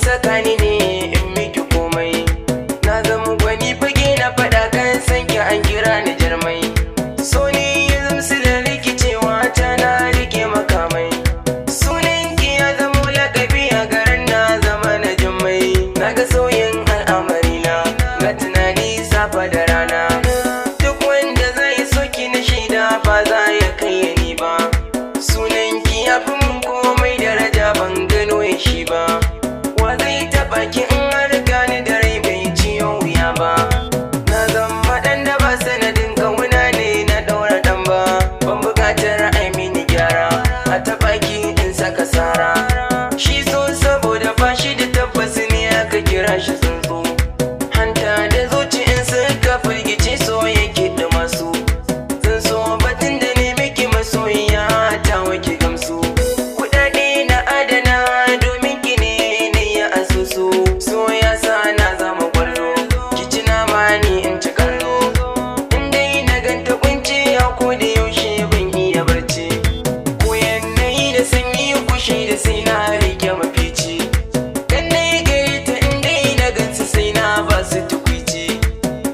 saka ni ne in miki komai. Na zama gwani fage na faɗa kan sanki an kira ni jarmai. So ne ya zamsu da rikicewa ta na rike makamai. Sunanki ya zama lakabi a garin na zama na jummai. Na ga sauyin al'amarina ga tunani safa da rana. Duk wanda zai soki na shaida ba za ya kai ni ba. Sunanki ya fi mun komai daraja ban gano ya shi ba. Wa zai taɓa ki in har gani da rai bai ciyo wuya ba. Na zama ɗan da ba sanadin kauna ne na ɗaura ɗan ba. Ban buƙatar ai mini gyara a taɓa ki in saka sara. Shi so saboda fashi da tabbas ne aka kira shi tsuntsu. Hanta da zuci in suka firgice so yake da masu. Zan so batun da ne miki masoyiya ta wake gamsu. Kuɗaɗe na adana domin ki ne ya asusu. So ya sa na zama kwallo, ki ci nama ni in ci kallo. In dai na ganta kunci a ko da yaushe ban iya barci. Ko yanayi da sanyi kushi da sai na rike mafici. Dan na yi gari ta in dai na gansu sai na ba su tukwici.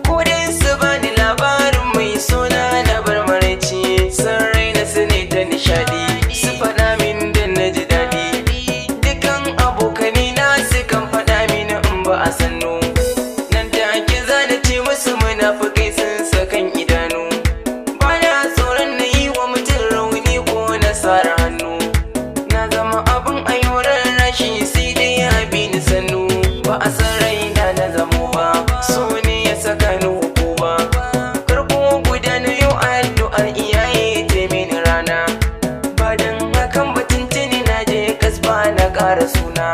Ko dai su bani labarin mai suna na bar maraici. San raina su ne ta nishadi, su faɗa min dan na ji daɗi. Dukan abokani na su kan faɗa mini in ba a sannu. Nan take za na ce musu munafukai sun sakan idanu. Ba na tsoron na yi wa mutum rauni ko na sara hannu. Na zama abin ayyuran rashi sai dai ya bi ni sannu. Ba a san raina na zamo ba, so ne ya saka ni hukuma. Karko guda na yau addu'ar iyaye ta mini rana. Ba dan hakan ba tuntuni na je kasba na ƙara suna.